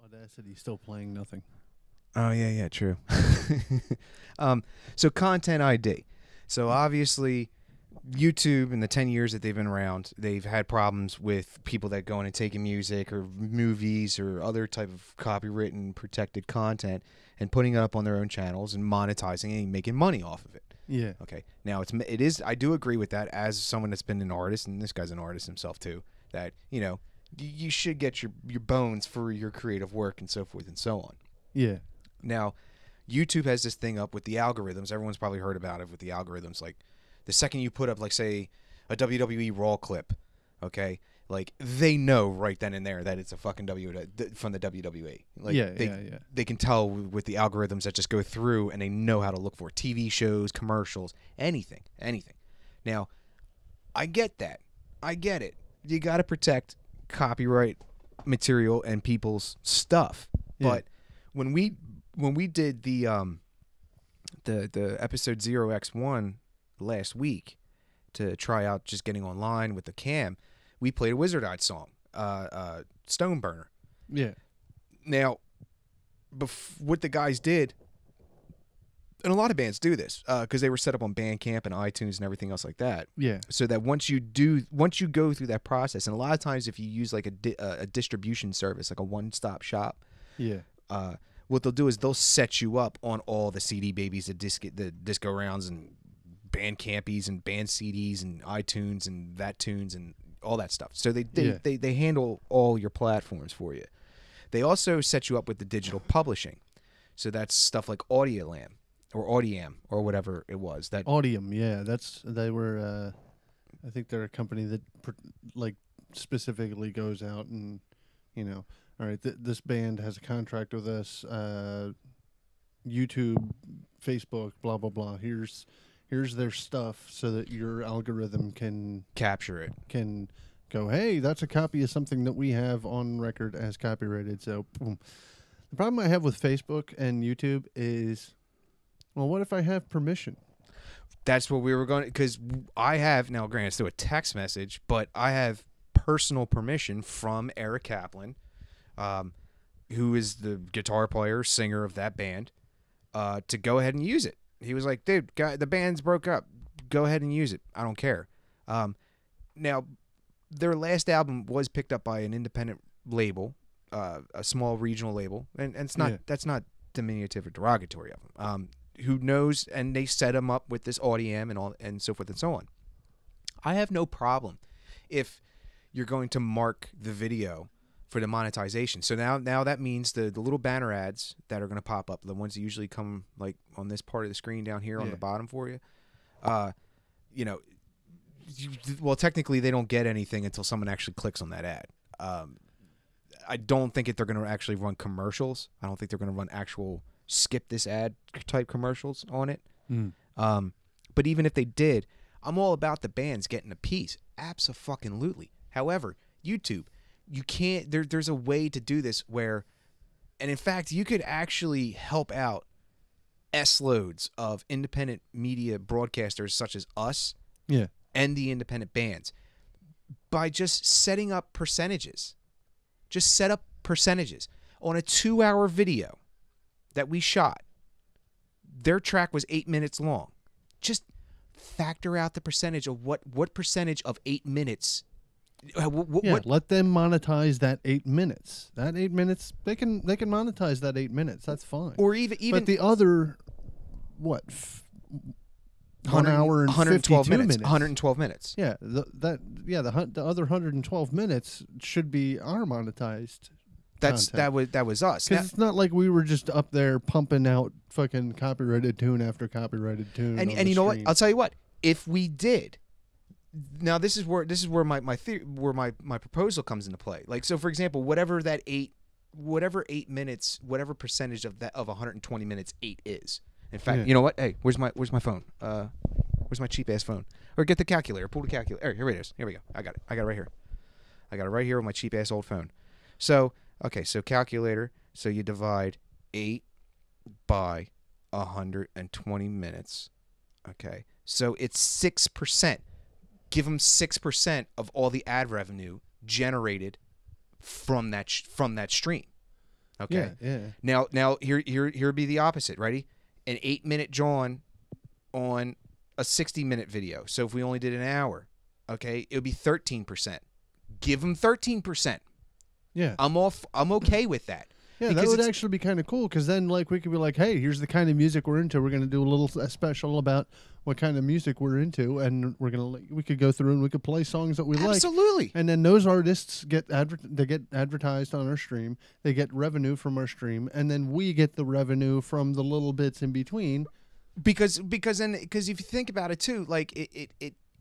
Audacity still playing nothing. Oh, yeah, true. So content ID. So obviously, YouTube, in the 10 years that they've been around, they've had problems with people that go in and taking music or movies or other type of copywritten protected content and putting it up on their own channels and monetizing it and making money off of it. Yeah. Okay. Now, it is. I do agree with that as someone that's been an artist, and this guy's an artist himself too, that, you should get your bones for your creative work and so forth and so on. Yeah. Now, YouTube has this thing up with the algorithms. Everyone's probably heard about it with the algorithms. Like, the second you put up, like, say, a WWE Raw clip, okay, like, they know right then and there that it's a fucking from the WWE. Like, they can tell with the algorithms that just go through, and they know how to look for TV shows, commercials, anything. Now, I get that. I get it. You got to protect copyright material and people's stuff. Yeah. But when we did the episode 0x1 last week to try out just getting online with the cam, we played a Wizard Eye song, Stone Burner. Yeah. Now, what the guys did, and a lot of bands do this because they were set up on Bandcamp and iTunes and everything else like that. Yeah. So that once you go through that process, and a lot of times if you use like a distribution service, like a one-stop shop, yeah. What they'll do is they'll set you up on all the CD Babies, the Disco Rounds, and Bandcampies, and Band CDs, and iTunes, and that tunes, and all that stuff. So they handle all your platforms for you. They also set you up with the digital publishing. So that's stuff like Audiolam or Audiam or whatever it was. That Audiam, yeah. They were. I think they're a company that specifically goes out and all right, this band has a contract with us, YouTube, Facebook, blah, blah, blah. Here's their stuff so that your algorithm can capture it. Can go, hey, that's a copy of something that we have on record as copyrighted. So boom. The problem I have with Facebook and YouTube is, well, what if I have permission? That's what we were going to, because I have, now granted it's through a text message, but I have personal permission from Eric Kaplan, who is the guitar player, singer of that band, to go ahead and use it. He was like, dude, the band's broke up. Go ahead and use it. I don't care. Now, their last album was picked up by an independent label, a small regional label, and it's not that's not diminutive or derogatory of them. Who knows? And they set them up with this Audiam and all, and so forth and so on. I have no problem if you're going to mark the video for the monetization. So now that means the little banner ads that are going to pop up, the ones that usually come like on this part of the screen down here on the bottom for you, well, technically they don't get anything until someone actually clicks on that ad. I don't think they're going to actually run commercials. I don't think they're going to run actual skip this ad type commercials on it. But even if they did, I'm all about the bands getting a piece. Abso-fucking-lutely. However, YouTube, you can't, there's a way to do this where, and in fact, you could actually help out S-loads of independent media broadcasters such as us and the independent bands by just setting up percentages. Just set up percentages. On a 2-hour video that we shot, their track was 8 minutes long. Just factor out the percentage of what percentage of 8 minutes. Let them monetize that 8 minutes. That 8 minutes, they can monetize that 8 minutes. That's fine. Or even but the other, 1 hour and 112 minutes. 112 minutes. Yeah, the other 112 minutes should be our monetized. That was us. Because it's not like we were just up there pumping out fucking copyrighted tune after copyrighted tune. And you know what? I'll tell you what. If we did, now this is where my proposal comes into play. Like, so for example, whatever 8 minutes, whatever percentage of 120 minutes 8 is. In fact, you know what? Hey, where's my phone? Where's my cheap ass phone? Or get the calculator. Pull the calculator. Here it is. Here we go. I got it. I got it right here. I got it right here with my cheap ass old phone. So. Okay, so calculator, so you divide 8 by 120 minutes. Okay, so it's 6%. Give them 6% of all the ad revenue generated from that stream. Okay. Yeah. Now here be the opposite. Ready? An 8-minute John on a 60-minute video. So if we only did an hour, okay, it would be 13%. Give them 13%. Yeah. I'm okay with that. Yeah, Because that would actually be kind of cool because then, like, we could be like, hey, here's the kind of music we're into. We're going to do a special about what kind of music we're into, and we could go through and we could play songs that we like. Absolutely. And then those artists get advertised on our stream. They get revenue from our stream, and then we get the revenue from the little bits in between. Because if you think about it too, like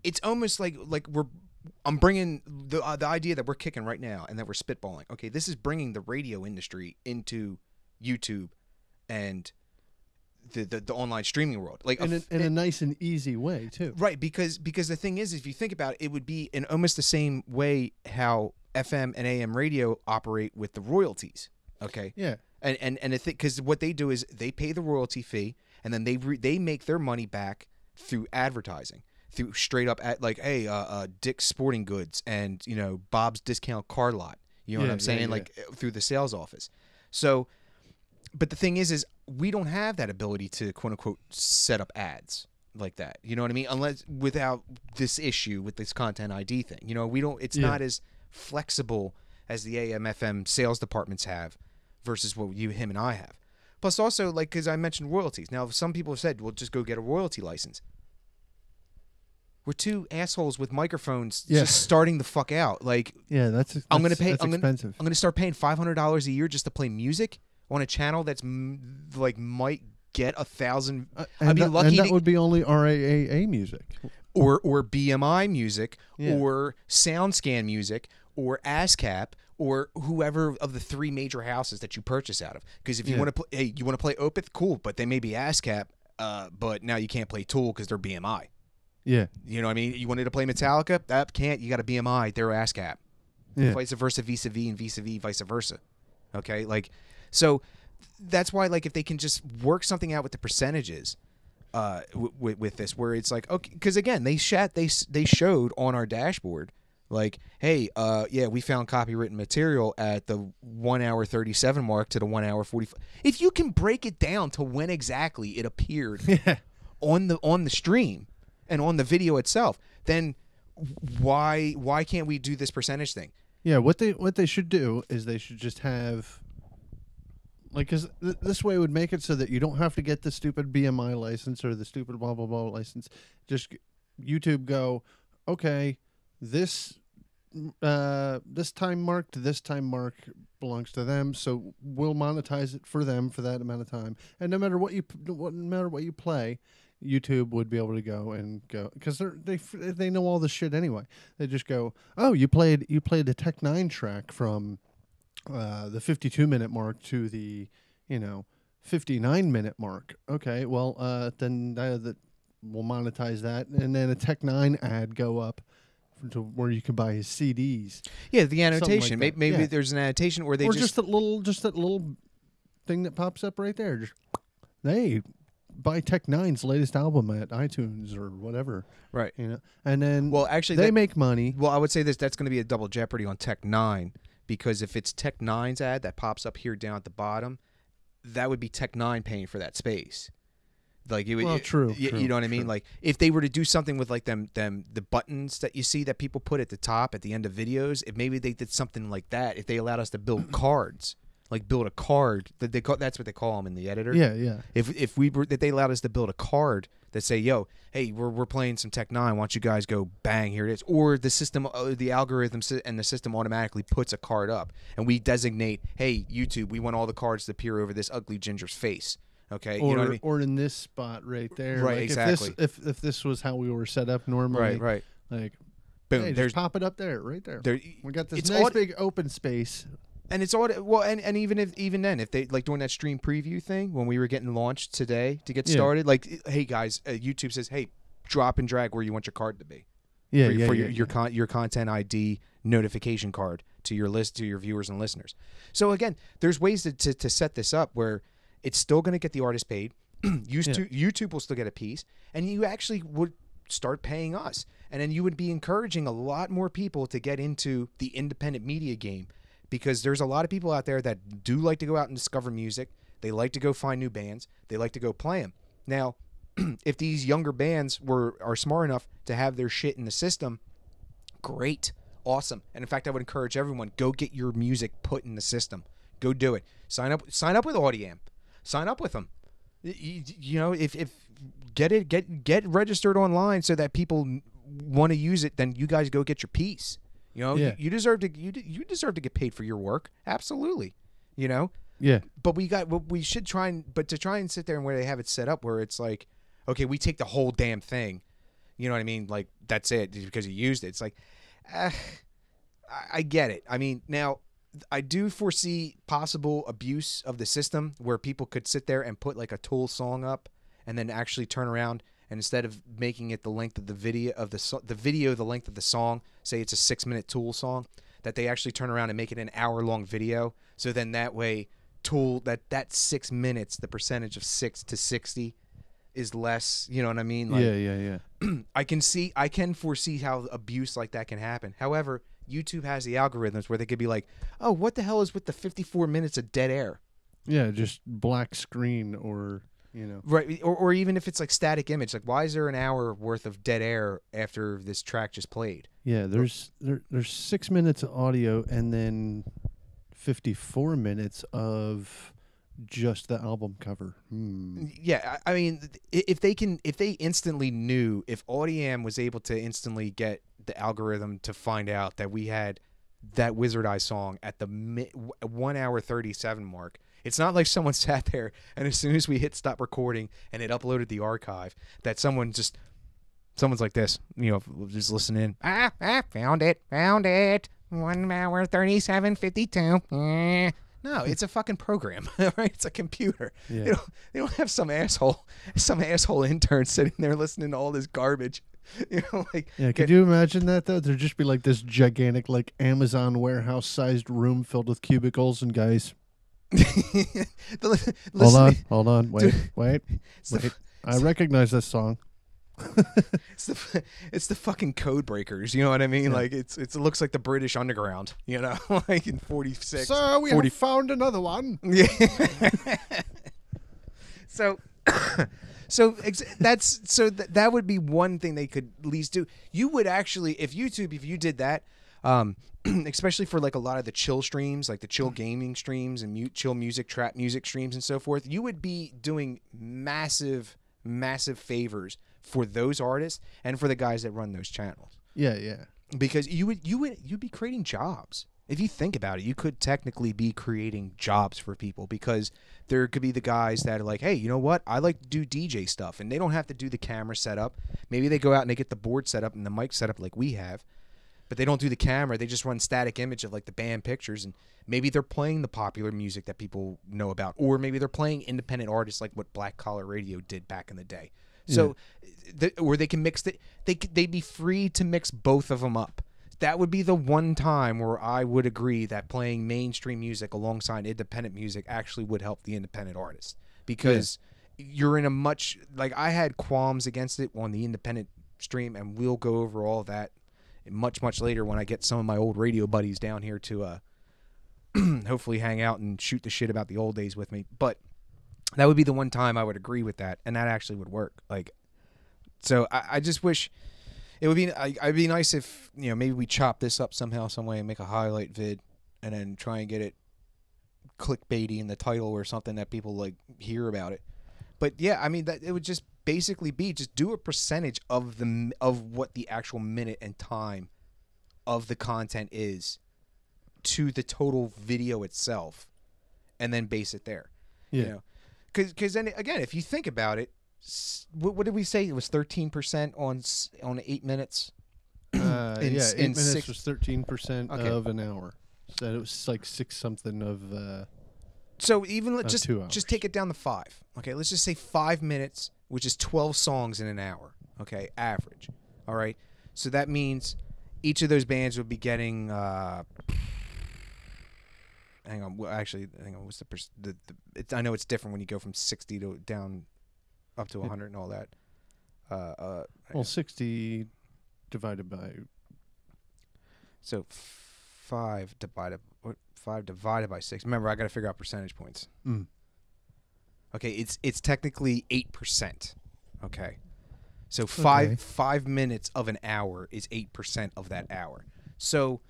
it's almost like I'm bringing the idea that we're kicking right now and that we're spitballing. Okay, this is bringing the radio industry into YouTube and the online streaming world, like in a nice and easy way too. Right, because the thing is, if you think about it, it would be in almost the same way how FM and AM radio operate with the royalties. Okay. Yeah. And I think because what they do is they pay the royalty fee and then they make their money back through advertising. Through straight up at like, hey, Dick's Sporting Goods and Bob's Discount Car Lot. You know what I'm saying? Yeah. Like through the sales office. So, but the thing is we don't have that ability to quote unquote set up ads like that. You know what I mean? Unless without this issue with this content ID thing. We don't. It's not as flexible as the AM FM sales departments have versus what him and I have. Plus, also like because I mentioned royalties. Now, some people have said, well, just go get a royalty license. We're two assholes with microphones just starting the fuck out. Like, that's I'm gonna pay. I'm expensive. gonna start paying $500 a year just to play music on a channel that's like might get 1,000. I'd be lucky. And that would be only RAAA music, or BMI music, or SoundScan music, or ASCAP, or whoever of the 3 major houses that you purchase out of. Because if you want to play, you want to play Opeth, cool, but they may be ASCAP, but now you can't play Tool because they're BMI. Yeah. You know what I mean? You wanted to play Metallica? That can't. You got a BMI. They're ASCAP. Yeah. Vice versa, vis-a-vis, and vis-a-vis, vice versa. Okay? Like, so that's why, like, if they can just work something out with the percentages with this, where it's like, okay, because, again, they showed on our dashboard, like, hey, we found copywritten material at the 1 hour 37 mark to the 1 hour 45. If you can break it down to when exactly it appeared on the stream, and on the video itself, then why can't we do this percentage thing? Yeah, what they should do is they should just have, like, because this way would make it so that you don't have to get the stupid BMI license or the stupid blah blah blah license. Just YouTube go, okay, this time mark to this time mark belongs to them, so we'll monetize it for them for that amount of time, and no matter what you play, YouTube would be able to go because they know all this shit anyway. They just go, oh, you played the Tech 9 track from the 52-minute mark to the 59-minute mark. Okay, well then that we'll monetize that, and then a Tech 9 ad go up to where you can buy his CDs. Yeah, the annotation. Like maybe there's an annotation where they just that little thing that pops up right there. Just hey. Buy Tech 9's latest album at iTunes or whatever. Right. And then actually they make money. Well, I would say that's going to be a double jeopardy on Tech 9 because if it's Tech 9's ad that pops up here down at the bottom, that would be Tech 9 paying for that space. Like it would, well, true. You know what I mean? Like if they were to do something with like the buttons that you see that people put at the top at the end of videos, if maybe they did something like that, if they allowed us to build cards. Like build a card that's what they call them in the editor. Yeah. If they allowed us to build a card that say, yo, hey, we're playing some Tech 9. Why don't you guys go bang, here it is. Or the system, the algorithm and the system automatically puts a card up. And we designate, hey, YouTube, we want all the cards to appear over this ugly ginger's face. Okay? Or, you know what I mean? Or in this spot right there. Right, like exactly. If this was how we were set up normally. Right. Like, boom. Hey, just pop it up there, right there. We got this big open space. And it's all well, and even then, if they like doing that stream preview thing when we were getting launched today to get started, like, hey guys, YouTube says, hey, drop and drag where you want your card to be, for your content ID notification card to your list to your viewers and listeners. So again, there's ways to set this up where it's still going to get the artist paid. YouTube will still get a piece, and you actually would start paying us, and then you would be encouraging a lot more people to get into the independent media game. because there's a lot of people out there that do like to go out and discover music. They like to go find new bands. They like to go play them. Now, if these younger bands are smart enough to have their shit in the system, great, awesome. And in fact, I would encourage everyone, go get your music put in the system. Go do it. Sign up with Audiamp. Sign up with them. You know, if get registered online so that people want to use it, then you guys go get your piece. You know, you deserve to you deserve to get paid for your work. Absolutely. You know? Yeah. But we should try and sit there and where they have it set up where it's like, okay, we take the whole damn thing. You know what I mean? Like, that's it because you used it. It's like, I get it. I mean, now I do foresee possible abuse of the system where people could sit there and put like a Tool song up and then actually turn around and instead of making it the length of the video the length of the song, say it's a 6-minute Tool song, that they actually turn around and make it an hour-long video. So then that way Tool, that 6 minutes, the percentage of 6 to 60 is less, you know what I mean? Like, yeah. I can foresee how abuse like that can happen. However, YouTube has the algorithms where they could be like, oh, what the hell is with the 54 minutes of dead air? Yeah, just black screen or, you know. Right, or even if it's like static image, like why is there an hour worth of dead air after this track just played? Yeah, there's 6 minutes of audio and then 54 minutes of just the album cover. Yeah, I mean, if they instantly knew, if Audiam was able to instantly get the algorithm to find out that we had that Wizard Eye song at the 1 hour 37 mark, it's not like someone sat there and as soon as we hit stop recording and it uploaded the archive, that someone's like this, you know, just listening. Found it. 1 hour 37:52. No, it's a fucking program, right? It's a computer. Yeah. They don't have some asshole intern sitting there listening to all this garbage. You know, like, yeah, could you imagine that though? There'd just be like this gigantic, like Amazon warehouse sized room filled with cubicles and guys. Hold on, wait. I recognize this song. It's the fucking code breakers, you know what I mean? Yeah. Like it looks like the British Underground, you know, like in 46. Sir, we have found another one. Yeah. That would be one thing they could at least do. You would actually, if you did that, especially for like a lot of the chill streams, like the chill gaming streams and chill music, trap music streams and so forth, you would be doing massive favors for those artists and for the guys that run those channels. Yeah. Because you'd be creating jobs. If you think about it, you could technically be creating jobs for people because there could be the guys that are like, hey, you know what? I like to do DJ stuff, and they don't have to do the camera setup. Maybe they go out and they get the board set up and the mic set up like we have, but they don't do the camera. They just run static image of like the band pictures, and maybe they're playing the popular music that people know about, or maybe they're playing independent artists like what Black Collar Radio did back in the day. So, or they can mix it. They'd be free to mix both of them up. That would be the one time where I would agree that playing mainstream music alongside independent music actually would help the independent artist, because you're in a much, like, I had qualms against it on the independent stream, and we'll go over all of that much later when I get some of my old radio buddies down here to hopefully hang out and shoot the shit about the old days with me. But that would be the one time I would agree with that, and that actually would work. Like, so I just wish it would be. I'd be nice if, you know, maybe we chop this up somehow, some way, and make a highlight vid, and then try and get it clickbaity in the title or something that people like hear about it. But yeah, I mean, that it would just basically be just do a percentage of what the actual minute and time of the content is to the total video itself, and then base it there. Yeah. You know? Because then again, if you think about it, what did we say? It was 13% on 8 minutes. Yeah, 8 minutes was 13% of an hour. So it was like 6 something of. So even just 2 hours. Just take it down to 5. Okay, let's just say 5 minutes, which is 12 songs in an hour. Okay, average. All right. So that means each of those bands would be getting. Hang on. Well, actually, hang on. What's I know it's different when you go from 60 to down up to 100 and all that. Well, 60 divided by. So 5 divided. what 5 divided by 6? Remember, I got to figure out percentage points. Mm. Okay, it's technically 8%. Okay. So Okay. 5 minutes of an hour is 8% of that hour. So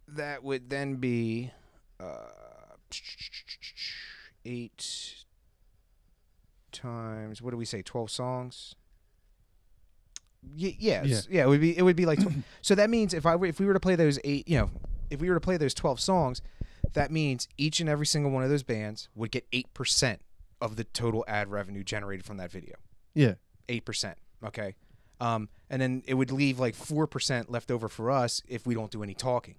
that would then be 8 times, what do we say, 12 songs? Yeah. It would be like so that means if we were to play those if we were to play those 12 songs, that means each and every single one of those bands would get 8% of the total ad revenue generated from that video. Yeah. 8%. Okay. And then it would leave like 4% left over for us if we don't do any talking.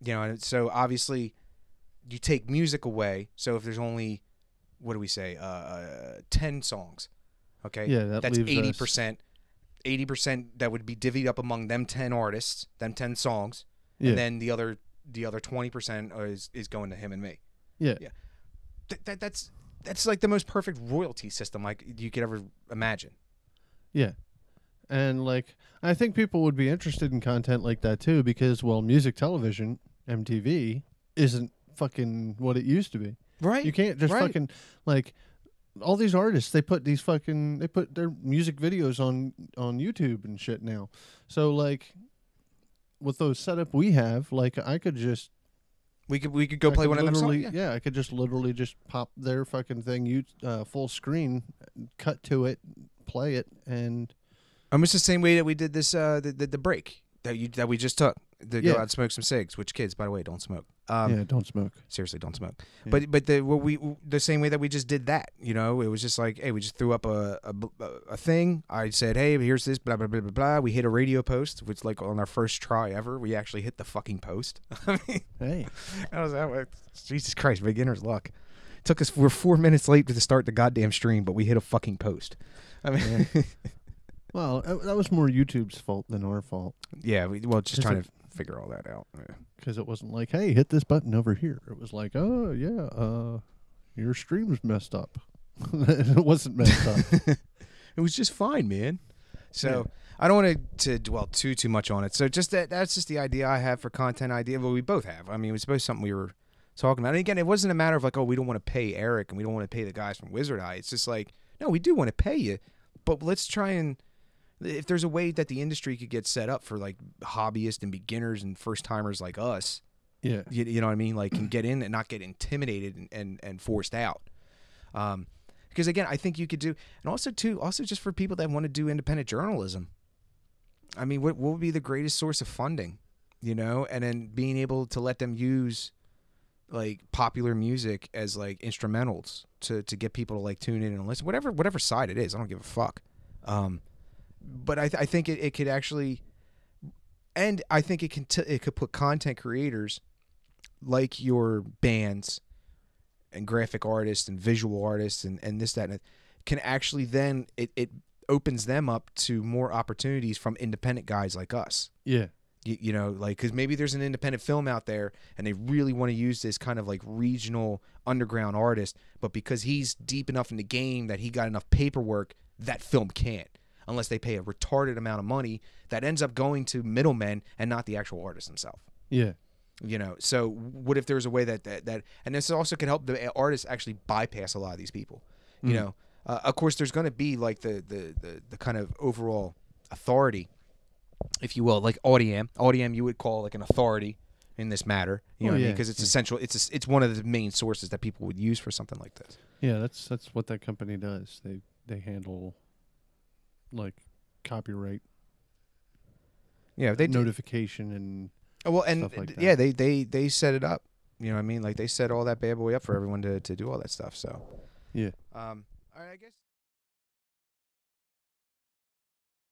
And so obviously you take music away. So if there's only, what do we say, 10 songs, okay? Yeah, that's leaves 80%. 80% that would be divvied up among them 10 artists, them 10 songs, Yeah. and then the other 20% is going to him and me. Yeah. That's like the most perfect royalty system like you could ever imagine. Yeah. And like I think people would be interested in content like that too because music television, MTV, isn't fucking what it used to be. Right. You can't just fucking like all these artists they put their music videos on YouTube and shit now. So like with those setup we have, like I could just we could go play one of them songs. Yeah, I could just literally just pop their fucking thing full screen, cut to it, play it, and almost the same way that we did this the break that we just took to go out and smoke some cigs. Which kids, by the way, don't smoke. Don't smoke. Seriously, don't smoke. Yeah. But the same way that we just did that, it was just like, hey, we just threw up a thing. I said, hey, here's this, blah blah blah blah blah. We hit a radio post, which like on our first try ever, we actually hit the fucking post. I mean, hey, how was that? Jesus Christ, beginner's luck. It took us. We're 4 minutes late to start the goddamn stream, but we hit a fucking post. I mean, well, that was more YouTube's fault than our fault. Yeah, just trying to figure all that out. Because it wasn't like, hey, hit this button over here. It was like, oh yeah, your stream's messed up. It wasn't messed up. It was just fine, man. So I don't want to dwell too much on it. So just that's just the idea I have for content idea. Well, we both have. I mean, it was both something we were talking about. And again, it wasn't a matter of like, oh, we don't want to pay Eric and we don't want to pay the guys from Wizard Eye. It's just like, no, we do want to pay you, but let's try and. If there's a way that the industry could get set up for like hobbyists and beginners and first timers like us, you know what I mean, like can get in and not get intimidated and forced out. Because again, I think you could do, and also just for people that want to do independent journalism. I mean, what would be the greatest source of funding, and then being able to let them use like popular music as like instrumentals to get people to like tune in and listen, whatever side it is. I don't give a fuck. But I think it could actually, and I think it could put content creators like your bands and graphic artists and visual artists and this, that, and it can actually then it opens them up to more opportunities from independent guys like us. Yeah. Like, because maybe there's an independent film out there and they really want to use this kind of like regional underground artist, but because he's deep enough in the game that he got enough paperwork, that film can't. Unless they pay a retarded amount of money that ends up going to middlemen and not the actual artist himself. Yeah. So what if there's a way that and this also can help the artists actually bypass a lot of these people. Of course, there's going to be like the kind of overall authority, if you will, like Audiam you would call like an authority in this matter. You know what I mean? Because it's essential. It's one of the main sources that people would use for something like this. Yeah, that's what that company does. They handle like copyright. Yeah, they notification and stuff like that. Yeah, they set it up. You know what I mean? Like they set all that bad boy up for everyone to do all that stuff. So yeah. All right, I guess.